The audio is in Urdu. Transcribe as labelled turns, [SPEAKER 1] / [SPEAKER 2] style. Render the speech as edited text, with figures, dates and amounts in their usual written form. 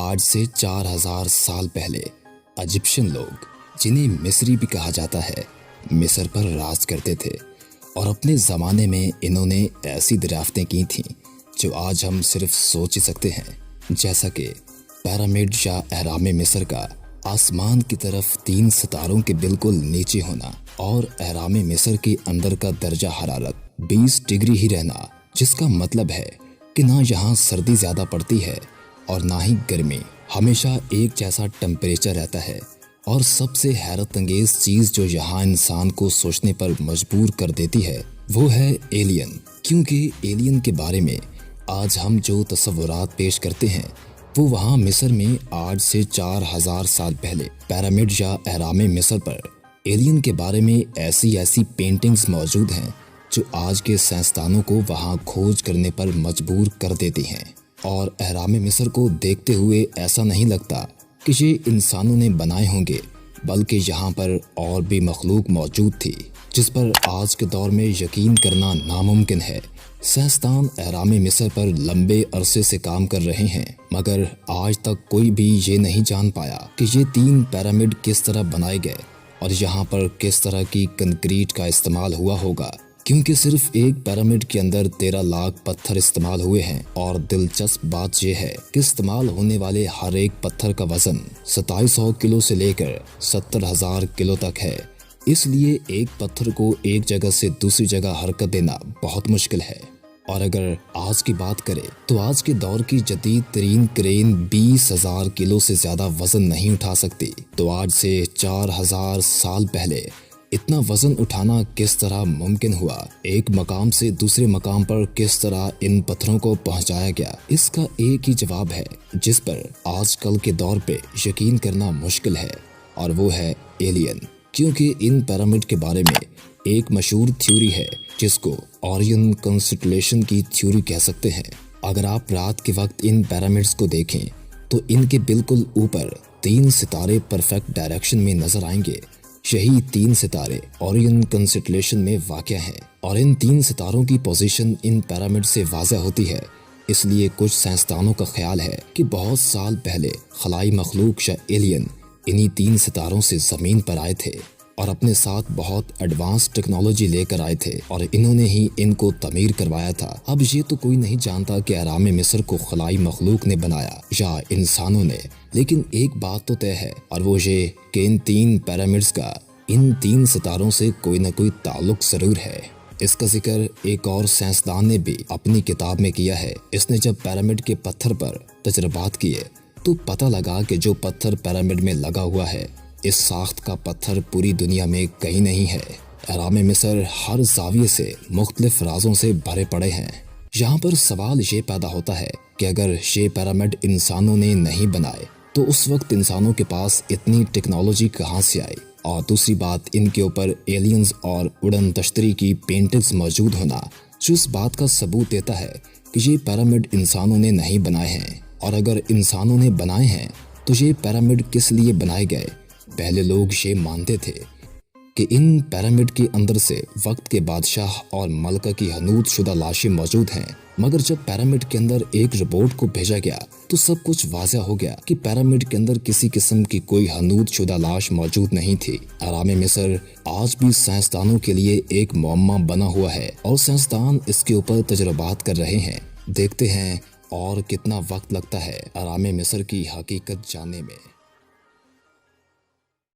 [SPEAKER 1] آج سے 4000 سال پہلے ایجپشین لوگ، جنہیں مصری بھی کہا جاتا ہے، مصر پر راج کرتے تھے، اور اپنے زمانے میں انہوں نے ایسی دریافتیں کی تھیں جو آج ہم صرف سوچ ہی سکتے ہیں، جیسا کہ پیرامڈ یا اہرام مصر کا آسمان کی طرف 3 ستاروں کے بالکل نیچے ہونا، اور اہرام مصر کے اندر کا درجہ حرارت 20 ڈگری ہی رہنا، جس کا مطلب ہے کہ نہ یہاں سردی زیادہ پڑتی ہے اور نہ ہی گرمی، ہمیشہ ایک جیسا ٹمپریچر رہتا ہے۔ اور سب سے حیرت انگیز چیز جو یہاں انسان کو سوچنے پر مجبور کر دیتی ہے وہ ہے ایلین، کیونکہ ایلین کے بارے میں آج ہم جو تصورات پیش کرتے ہیں وہ وہاں مصر میں آج سے 4000 سال پہلے پیرامڈ یا اہرام مصر پر ایلین کے بارے میں ایسی پینٹنگز موجود ہیں جو آج کے سائنسدانوں کو وہاں کھوج کرنے پر مجبور کر دیتی ہیں۔ اور اہرام مصر کو دیکھتے ہوئے ایسا نہیں لگتا کہ یہ انسانوں نے بنائے ہوں گے، بلکہ یہاں پر اور بھی مخلوق موجود تھی جس پر آج کے دور میں یقین کرنا ناممکن ہے۔ سائنسدان اہرام مصر پر لمبے عرصے سے کام کر رہے ہیں، مگر آج تک کوئی بھی یہ نہیں جان پایا کہ یہ 3 پیرامڈ کس طرح بنائے گئے اور یہاں پر کس طرح کی کنکریٹ کا استعمال ہوا ہوگا، کیونکہ صرف ایک پیرامڈ کے اندر 13 لاکھ پتھر استعمال ہوئے ہیں۔ اور دلچسپ بات یہ ہے کہ استعمال ہونے والے ہر ایک پتھر کا وزن 2700 کلو سے لے کر 70,000 کلو تک ہے، اس لیے ایک پتھر کو ایک جگہ سے دوسری جگہ حرکت دینا بہت مشکل ہے۔ اور اگر آج کی بات کریں تو آج کے دور کی جدید ترین کرین 20,000 کلو سے زیادہ وزن نہیں اٹھا سکتی، تو آج سے 4000 سال پہلے اتنا وزن اٹھانا کس طرح ممکن ہوا؟ ایک مقام سے دوسرے مقام پر کس طرح ان پتھروں کو پہنچایا گیا؟ اس کا ایک ہی جواب ہے جس پر آج کل کے دور پہ یقین کرنا مشکل ہے، اور وہ ہے ایلین۔ کیونکہ ان پیرامڈ کے بارے میں ایک مشہور تھیوری ہے جس کو اورین کنسٹلیشن کی تھیوری کہہ سکتے ہیں۔ اگر آپ رات کے وقت ان پیرامڈز کو دیکھیں تو ان کے بالکل اوپر 3 ستارے پرفیکٹ ڈائریکشن میں نظر آئیں گے۔ یہی 3 ستارے اورین کنسٹلیشن میں واقع ہیں، اور ان 3 ستاروں کی پوزیشن ان پیرامڈ سے واضح ہوتی ہے۔ اس لیے کچھ سائنسدانوں کا خیال ہے کہ بہت سال پہلے خلائی مخلوق یا ایلین انہی 3 ستاروں سے زمین پر آئے تھے اور اپنے ساتھ بہت ایڈوانس ٹیکنالوجی لے کر آئے تھے، اور انہوں نے ہی ان کو تعمیر کروایا تھا۔ اب یہ تو کوئی نہیں جانتا کہ اہرام مصر کو خلائی مخلوق نے بنایا یا انسانوں نے، لیکن ایک بات تو طے ہے، اور وہ یہ کہ ان 3 پیرامڈز کا ان 3 ستاروں سے کوئی نہ کوئی تعلق ضرور ہے۔ اس کا ذکر ایک اور سائنسدان نے بھی اپنی کتاب میں کیا ہے۔ اس نے جب پیرامڈ کے پتھر پر تجربات کیے تو پتہ لگا کہ جو پتھر پیرامڈ میں لگا ہوا ہے، اس ساخت کا پتھر پوری دنیا میں کہیں نہیں ہے۔ اہرام مصر ہر زاویے سے مختلف رازوں سے بھرے پڑے ہیں۔ یہاں پر سوال یہ پیدا ہوتا ہے کہ اگر یہ پیرامڈ انسانوں نے نہیں بنائے تو اس وقت انسانوں کے پاس اتنی ٹیکنالوجی کہاں سے آئی؟ اور دوسری بات، ان کے اوپر ایلینز اور اڑن تشتری کی پینٹنگز موجود ہونا جو اس بات کا ثبوت دیتا ہے کہ یہ پیرامڈ انسانوں نے نہیں بنائے ہیں۔ اور اگر انسانوں نے بنائے ہیں تو یہ پیرامڈ کس لیے بنائے گئے؟ پہلے لوگ یہ مانتے تھے کہ ان پیرامڈ کے اندر سے وقت کے بادشاہ اور ملکہ کی حنوط شدہ لاشیں موجود ہیں، مگر جب پیرامڈ کے اندر ایک رپورٹ کو بھیجا گیا تو سب کچھ واضح ہو گیا کہ پیرامڈ کے اندر کسی قسم کی کوئی حنوط شدہ لاش موجود نہیں تھی۔ اہرام مصر آج بھی سائنسدانوں کے لیے ایک معمہ بنا ہوا ہے، اور سائنسدان اس کے اوپر تجربات کر رہے ہیں۔ دیکھتے ہیں اور کتنا وقت لگتا ہے اہرام مصر کی حقیقت جاننے میں۔